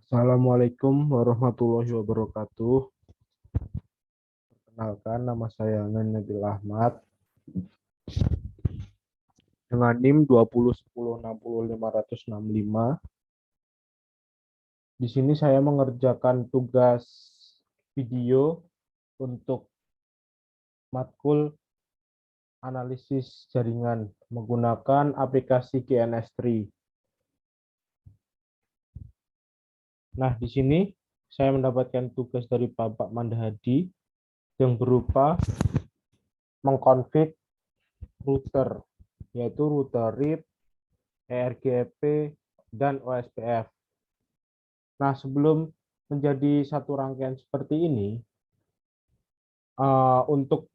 Assalamualaikum warahmatullahi wabarakatuh. Perkenalkan, nama saya Nabil Ahmad dengan NIM 2010606565. Di sini saya mengerjakan tugas video untuk matkul analisis jaringan menggunakan aplikasi GNS3. Nah, di sini saya mendapatkan tugas dari Bapak Mandahadi yang berupa mengkonfig router, yaitu router RIP, ERGP, dan OSPF. Nah, sebelum menjadi satu rangkaian seperti ini, untuk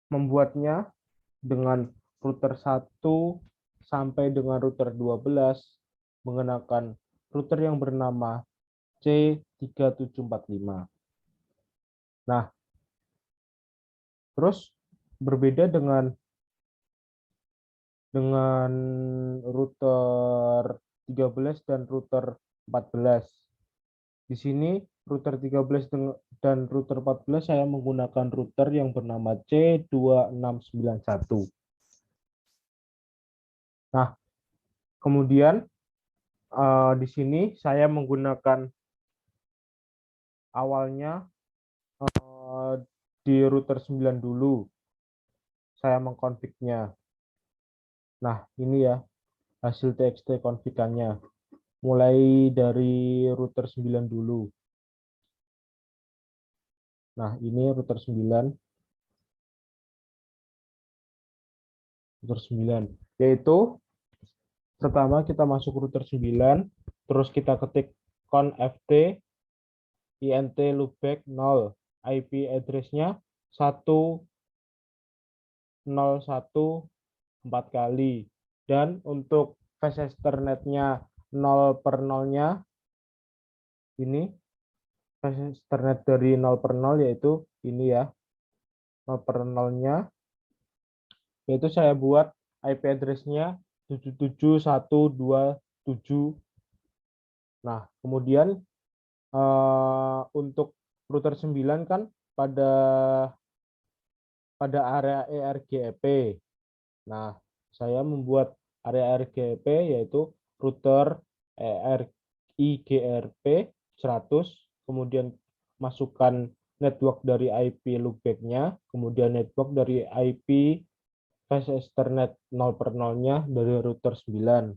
membuatnya dengan router 1 sampai dengan router 12 menggunakan router yang bernama C3745. Nah, terus berbeda dengan router 13 dan router 14. Di sini router 13 dan router 14 saya menggunakan router yang bernama C2691. Nah, kemudian di sini saya menggunakan awalnya di router 9 dulu. Saya mengkonfignya. Nah, ini ya hasil TXT konfigannya. Mulai dari router 9 dulu. Nah, ini router 9. Router 9. Yaitu pertama kita masuk router 9, terus kita ketik conft int loopback 0. IP address-nya 101 4 kali. Dan untuk fast Ethernet-nya 0/0-nya ini fast Ethernet dari 0/0 yaitu ini ya. 0/0-nya yaitu saya buat IP address-nya 77127. Nah, kemudian untuk router 9 kan pada area ERGP. Nah, saya membuat area ERGP yaitu router IGRP 100, kemudian masukkan network dari IP loopback-nya, kemudian network dari IP fast Ethernet 0/0-nya dari router 9.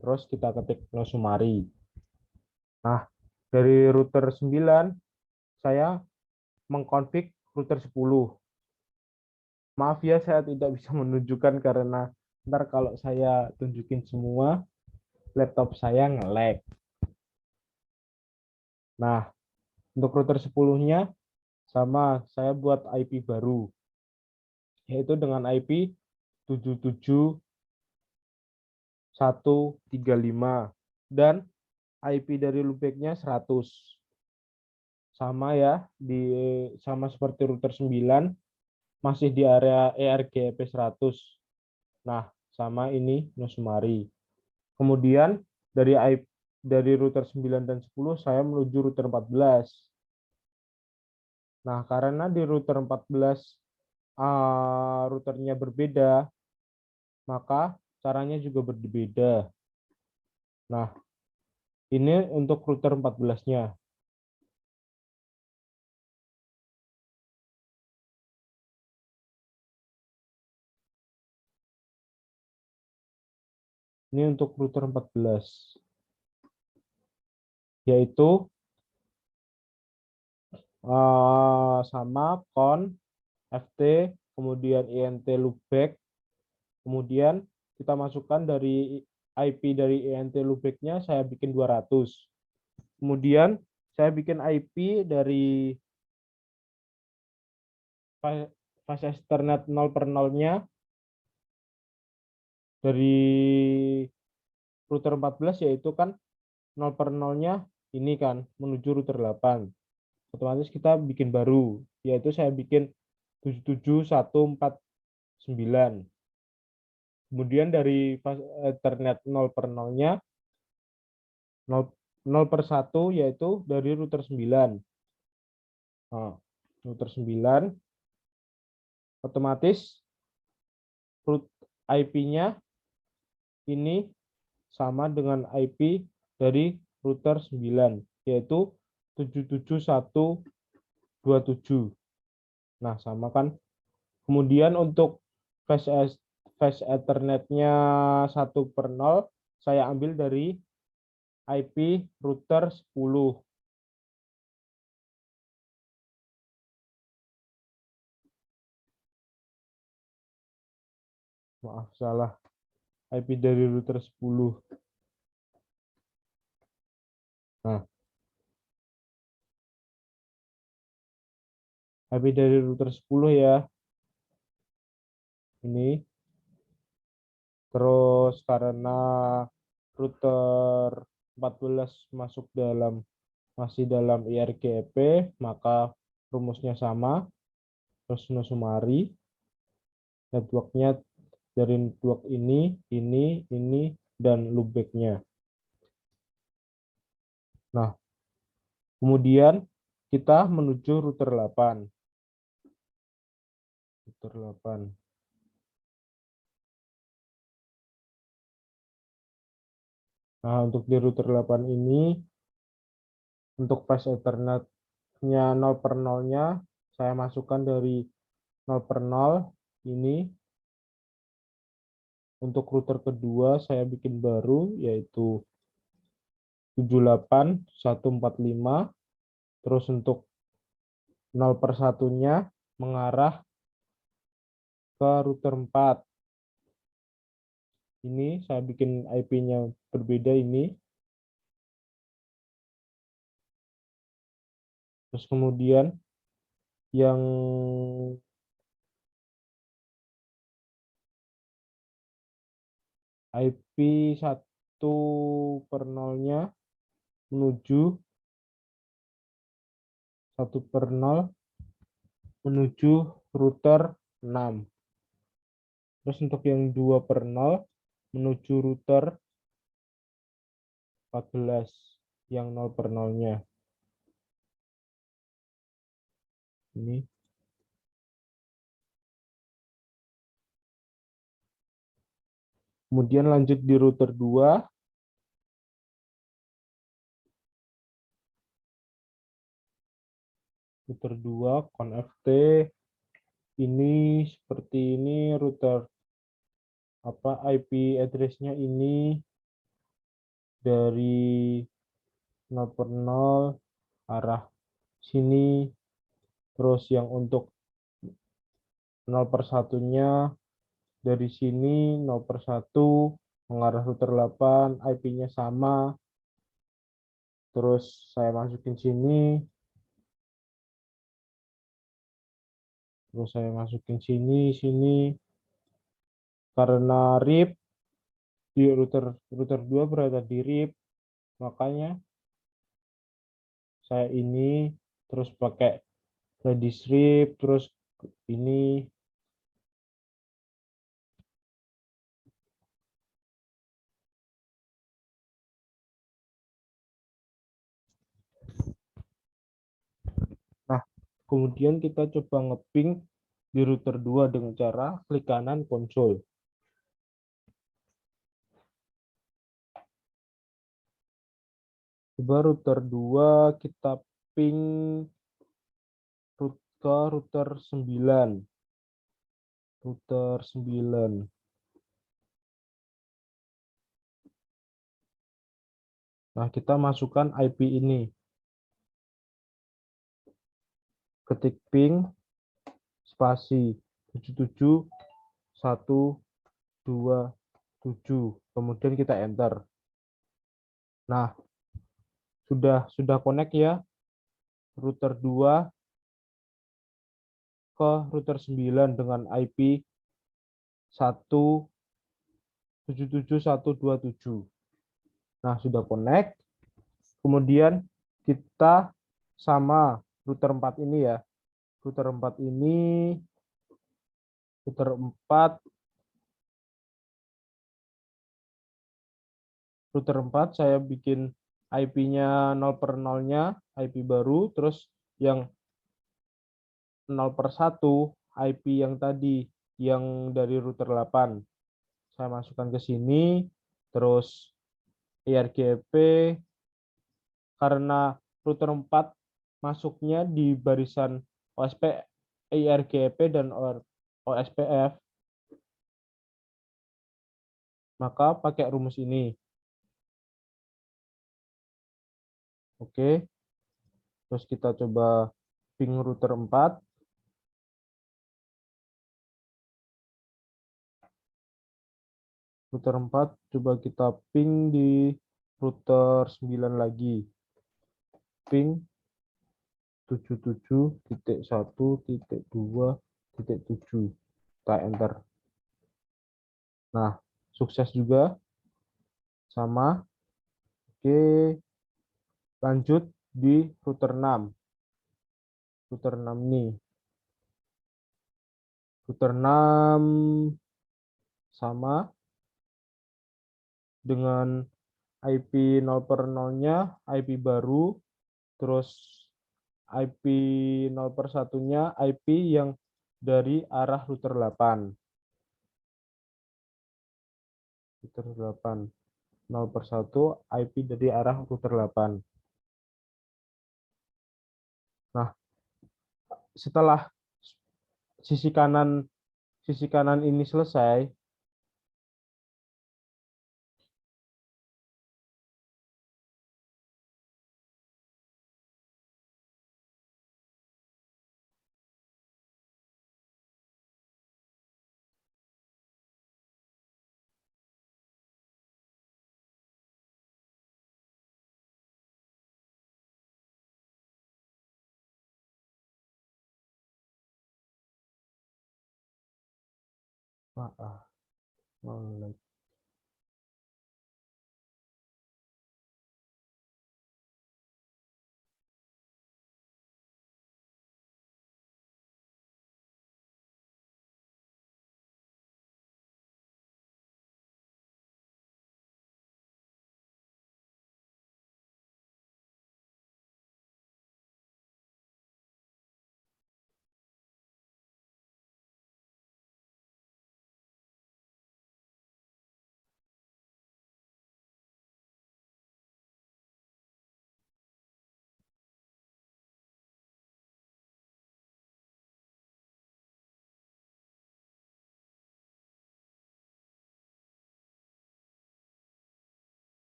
Terus kita ketik no summary. Nah, dari router 9 saya mengkonfig router 10. Maaf ya, saya tidak bisa menunjukkan karena ntar kalau saya tunjukin semua, laptop saya nge-lag. Nah, untuk router 10-nya sama, saya buat IP baru, yaitu dengan IP 77135 dan IP dari loopback-nya 100. Sama ya, sama seperti router 9, masih di area ERGP 100. Nah, sama ini no summary. Kemudian dari router 9 dan 10 saya menuju router 14. Nah, karena di router 14 routernya berbeda, maka caranya juga berbeda. Nah, ini untuk router 14-nya. Ini untuk router 14. Yaitu sama con ft kemudian int loopback, kemudian kita masukkan dari IP dari int loopback-nya saya bikin 200. Kemudian saya bikin IP dari fast Ethernet 0/0-nya dari router 14, yaitu kan 0/0-nya ini kan menuju router 8. Otomatis kita bikin baru, yaitu saya bikin 77149. Kemudian dari fast Ethernet 0/0-nya 0/1 yaitu dari router 9. Nah, router 9 otomatis root IP-nya ini sama dengan IP dari router 9, yaitu 77127. Nah, sama kan. Kemudian untuk flash Ethernet-nya 1/0, saya ambil dari IP router 10. Maaf, salah. IP dari router 10. Nah, IP dari router 10 ya. Ini. Terus karena router 14 masih dalam IRGP, maka rumusnya sama. Terus sumari networknya dari network ini, dan loopback-nya. Nah, kemudian kita menuju router 8. Router 8. Nah, untuk di router 8 ini, untuk flash Ethernet-nya 0/0-nya, saya masukkan dari 0/0 ini. Untuk router kedua, saya bikin baru, yaitu 78145. Terus untuk 0/1-nya mengarah ke router 4. Ini saya bikin IP-nya berbeda ini. Terus kemudian yang IP 1/0-nya menuju 1/0 menuju router 6. Terus untuk yang 2/0 menuju router 14 yang 0/0-nya. Ini. Kemudian lanjut di router 2. Router 2 ConFT ini seperti ini, router IP address-nya ini dari 0/0 arah sini. Terus yang untuk 0/1-nya dari sini 0/1 mengarah router 8, IP-nya sama. Terus saya masukin sini. Terus saya masukin sini. Karena RIP di router 2 berada di RIP, makanya saya ini terus pakai redis RIP, terus ini. Nah, kemudian kita coba ngeping di router 2 dengan cara klik kanan konsol. Coba router 2 kita ping ke router 9. Router 9. Nah, kita masukkan IP ini. Ketik ping spasi 77127. Kemudian kita enter. Nah, sudah connect ya router 2 ke router 9 dengan IP 1777127. Nah, sudah connect. Kemudian kita sama router 4 ini ya. Router 4 ini, router 4 saya bikin IP-nya 0/0-nya IP baru, terus yang 0/1 IP yang tadi, yang dari router 8. Saya masukkan ke sini, terus IRGP, karena router 4 masuknya di barisan OSP, IRGP, dan OSPF, maka pakai rumus ini. Oke, terus kita coba ping router 4. Router 4 coba kita ping di router 9 lagi. Ping 77.1.2.7. Kita enter. Nah, sukses juga. Sama. Oke, lanjut di router 6. Router 6 nih. Router 6 sama dengan IP 0/0-nya, IP baru, terus IP 0/1-nya, IP yang dari arah router 8. Router 8. 0/1 IP dari arah router 8. Nah, setelah sisi kanan ini selesai,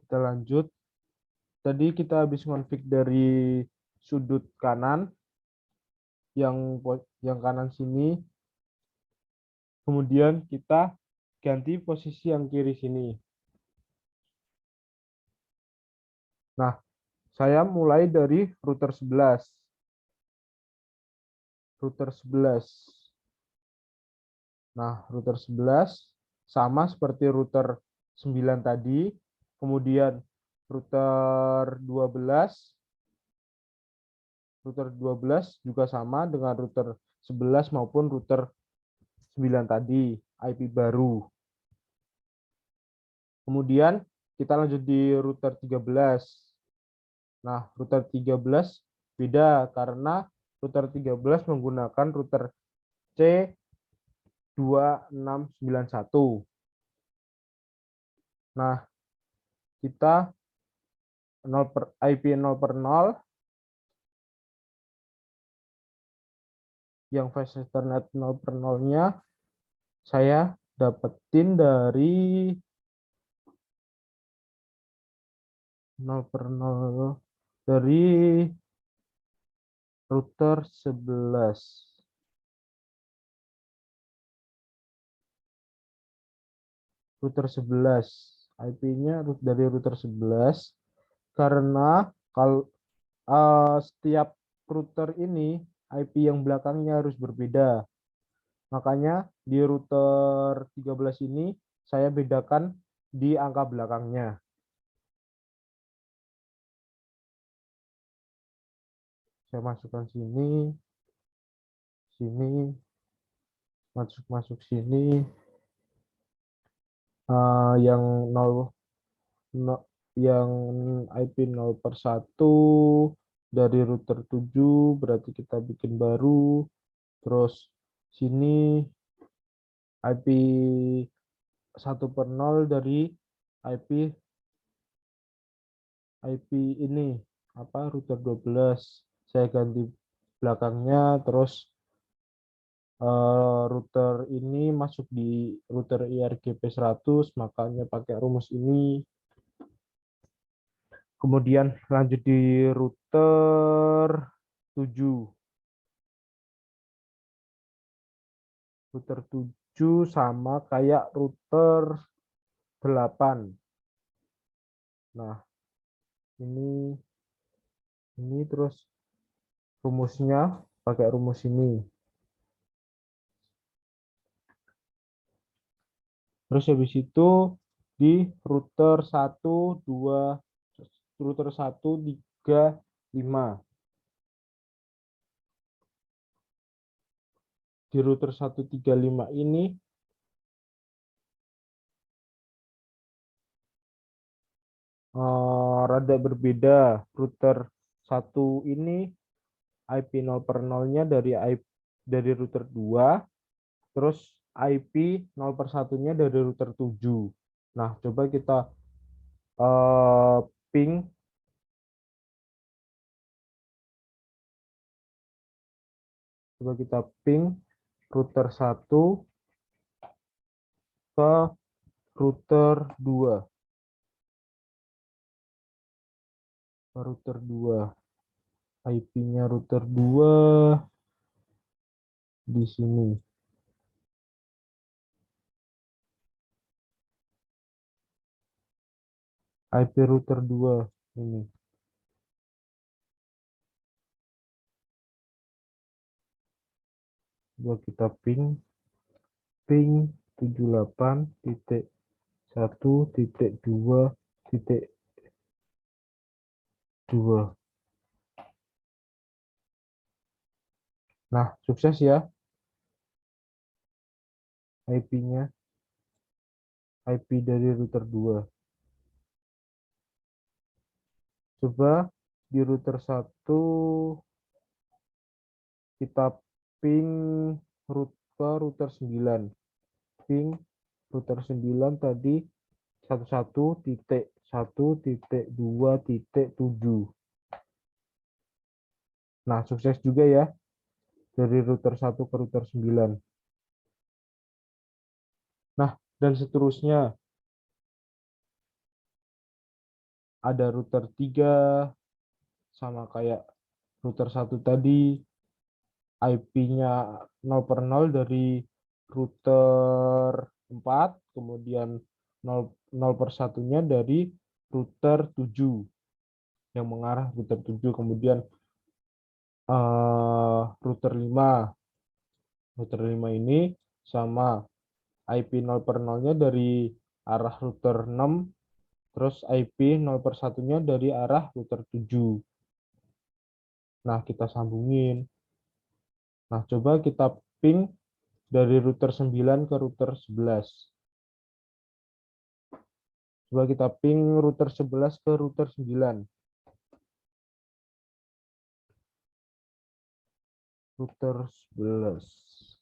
kita lanjut. Tadi kita habis konfig dari sudut kanan, yang kanan sini. Kemudian kita ganti posisi yang kiri sini. Nah, saya mulai dari router 11. Router 11. Nah, router 11 sama seperti router 9 tadi. Kemudian router 12. Router 12 juga sama dengan router 11 maupun router 9 tadi, IP baru. Kemudian kita lanjut di router 13. Nah, router 13 beda karena router 13 menggunakan router C2691. Nah, kita IP 0/0 yang fast ethernet 0/0-nya saya dapetin dari 0/0 dari router 11. Router 11. IP-nya dari router 11 karena kalau setiap router ini IP yang belakangnya harus berbeda. Makanya di router 13 ini saya bedakan di angka belakangnya. Saya masukkan sini, sini, masuk sini. Yang 0, yang IP 0/1 dari router 7 berarti kita bikin baru. Terus sini IP 1/0 dari IP ini apa router 12. Saya ganti belakangnya, terus router ini masuk di router IRGP 100, makanya pakai rumus ini. Kemudian lanjut di router 7. Router 7 sama kayak router 8. Nah, ini terus rumusnya pakai rumus ini. Terus habis itu di router 1, 2, router 1, 3, 5. Di router 135 ini rada berbeda. Router 1 ini IP 0/0-nya dari router 2, terus IP 0/1-nya dari router 7. Nah, coba kita ping router 1 ke router 2. IP-nya router 2 di sini. IP router 2 ini. Coba kita ping 78.1.2.2. Nah, sukses ya IP-nya. IP dari router 2. Coba di router 1 kita ping ke router 9. Ping router 9 tadi 11.1.2.7. Nah, sukses juga ya dari router 1 ke router 9. Nah, dan seterusnya ada router 3 sama kayak router 1 tadi, IP-nya 0/0 dari router 4, kemudian 0/1-nya dari router 7 yang mengarah router 7, kemudian router 5. Router 5 ini sama IP 0/0-nya dari arah router 6, terus IP 0/1-nya dari arah router 7. Nah, kita sambungin. Nah, coba kita ping dari router 9 ke router 11. Coba kita ping router 11 ke router 9. Router 11.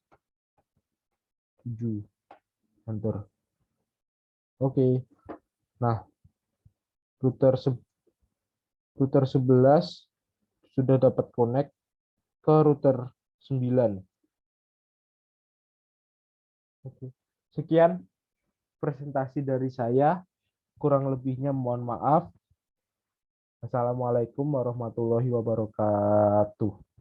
7. Enter. Oke. Nah, router 11 sudah dapat connect ke router 9. Oke. Sekian presentasi dari saya. Kurang lebihnya mohon maaf. Assalamualaikum warahmatullahi wabarakatuh.